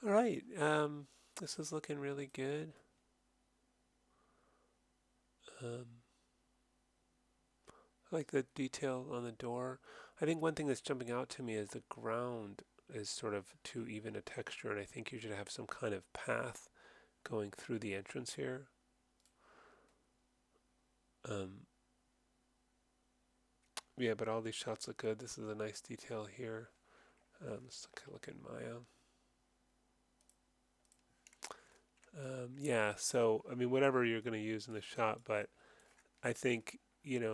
All right, this is looking really good. Um, I like the detail on the door. I think one thing that's jumping out to me is the ground is sort of too even a texture, and I think you should have some kind of path going through the entrance here. Um, yeah, but all these shots look good. This is a nice detail here. Let's look at Maya. Yeah, so I mean, whatever you're going to use in the shot, but I think,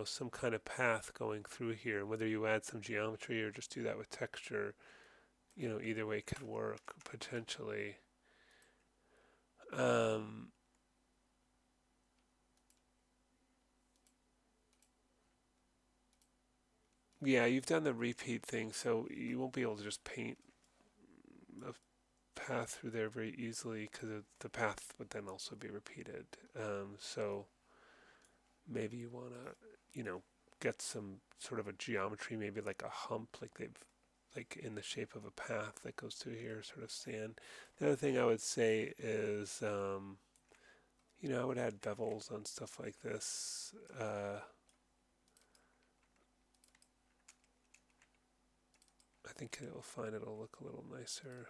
some kind of path going through here, whether you add some geometry or just do that with texture, either way could work potentially. Um, yeah, you've done the repeat thing, so you won't be able to just paint a path through there very easily because the path would then also be repeated. So maybe you want to, get some sort of a geometry, maybe like a hump, like in the shape of a path that goes through here, sort of sand. The other thing I would say is, I would add bevels on stuff like this. I think it'll find it'll look a little nicer.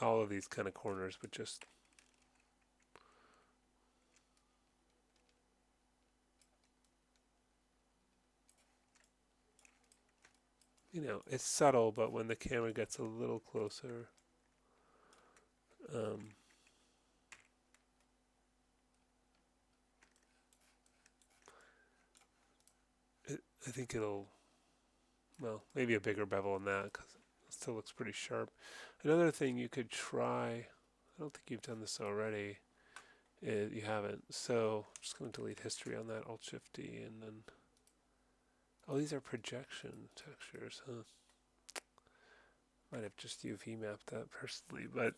All of these kind of corners would just, it's subtle, but when the camera gets a little closer, um, I think it'll, well, maybe a bigger bevel than that because it still looks pretty sharp. Another thing you could try, I don't think you've done this already. You haven't, so I'm just going to delete history on that, Alt Shift D, and then, oh, these are projection textures, huh? Might have just UV mapped that personally, but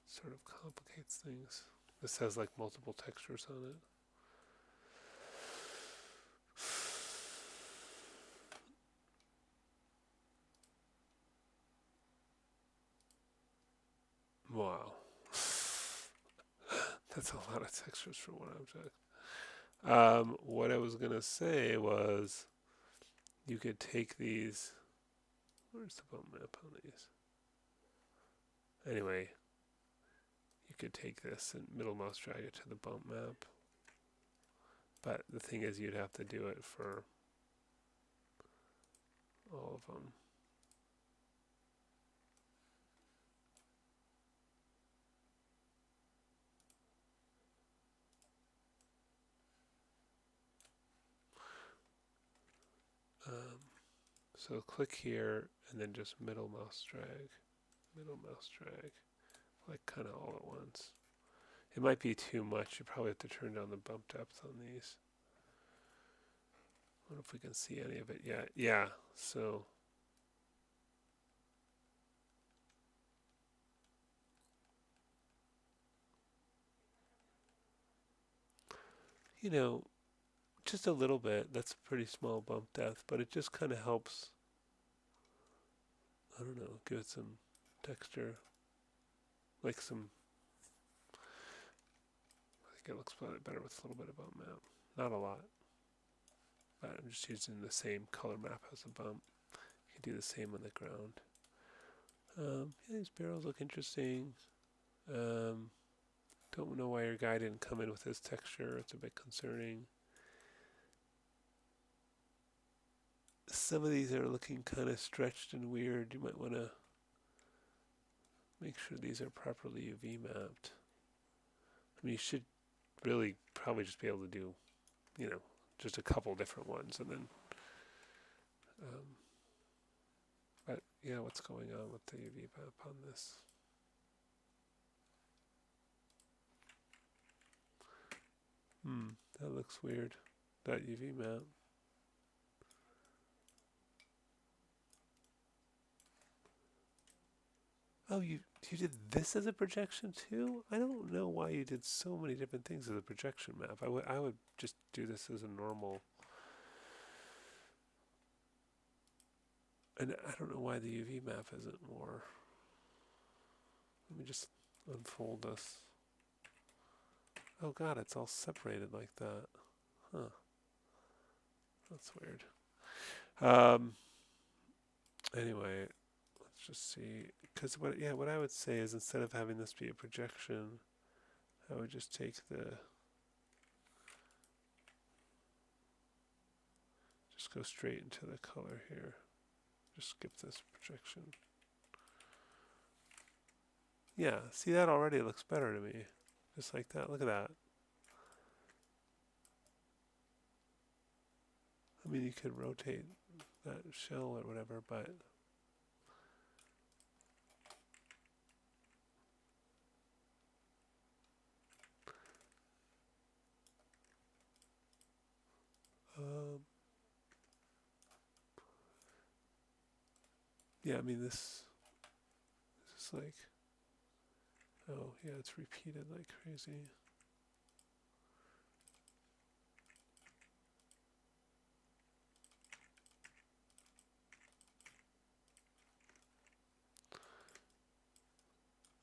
sort of complicates things. This has like multiple textures on it. Wow, that's a lot of textures for one object. What I was gonna say was you could take these. Where's the bump map on these? Anyway, you could take this and middle mouse drag it to the bump map. But the thing is, you'd have to do it for all of them. Um, so click here and then just middle mouse drag, like kind of all at once. It might be too much. You probably have to turn down the bump depth on these. I wonder if we can see any of it yet. Yeah, so, you know, just a little bit. That's a pretty small bump depth, but it just kind of helps, I don't know, give it some texture. Like some, I think it looks better with a little bit of bump map. Not a lot, but I'm just using the same color map as a bump. You can do the same on the ground. Yeah, these barrels look interesting. Um, don't know why your guy didn't come in with this texture. It's a bit concerning. Some of these are looking kind of stretched and weird. You might want to make sure these are properly UV mapped. I mean, you should really probably just be able to do, you know, just a couple different ones and then, um, but yeah, what's going on with the UV map on this? That looks weird. That UV map. Oh, you did this as a projection too? I don't know why you did so many different things as a projection map. I would just do this as a normal. And I don't know why the UV map isn't more. Let me just unfold this. Oh god, it's all separated like that. Huh. That's weird. Anyway, let's just see. Because what I would say is instead of having this be a projection, I would just take just go straight into the color here. Just skip this projection. Yeah, see that already looks better to me. Just like that. Look at that. I mean, you could rotate that shell or whatever, but yeah, I mean this is like, oh yeah, it's repeated like crazy.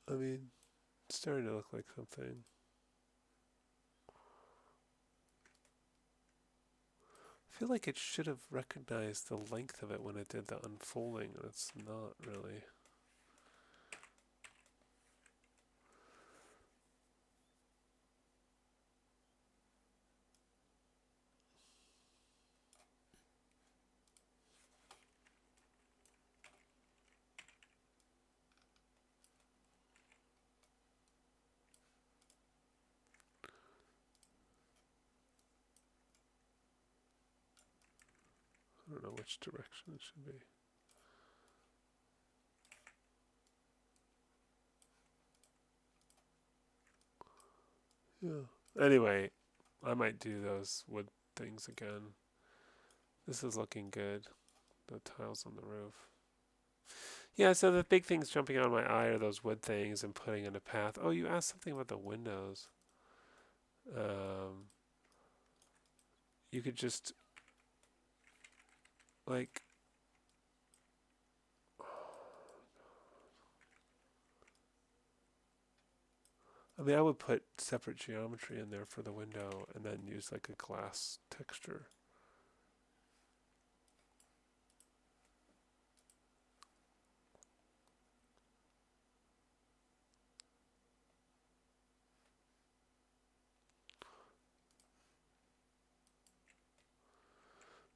I mean, it's starting to look like something. I feel like it should have recognized the length of it when it did the unfolding, and it's not really. I don't know which direction it should be. Yeah. Anyway, I might do those wood things again. This is looking good. The tiles on the roof. Yeah, so the big things jumping out of my eye are those wood things and putting in a path. Oh, you asked something about the windows. You could just, like, I mean, I would put separate geometry in there for the window and then use like a glass texture.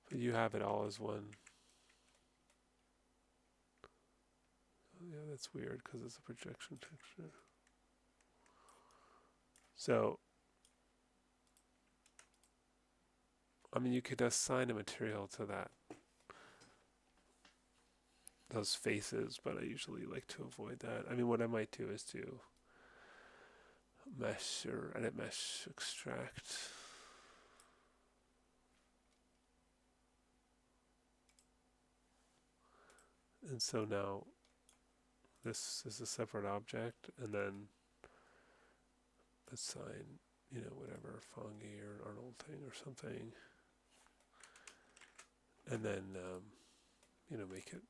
But you have it all as one. Yeah, that's weird because it's a projection texture. So, I mean, you could assign a material to those faces, but I usually like to avoid that. I mean, what I might do is do mesh or edit mesh extract. And so now this is a separate object, and then assign, whatever, Fongy or Arnold thing or something. And then, make it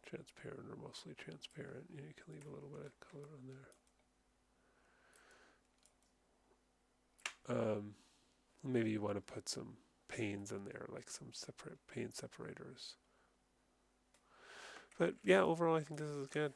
transparent or mostly transparent. You can leave a little bit of color on there. Maybe you want to put some panes in there, like some separate pane separators. But yeah, overall I think this is good.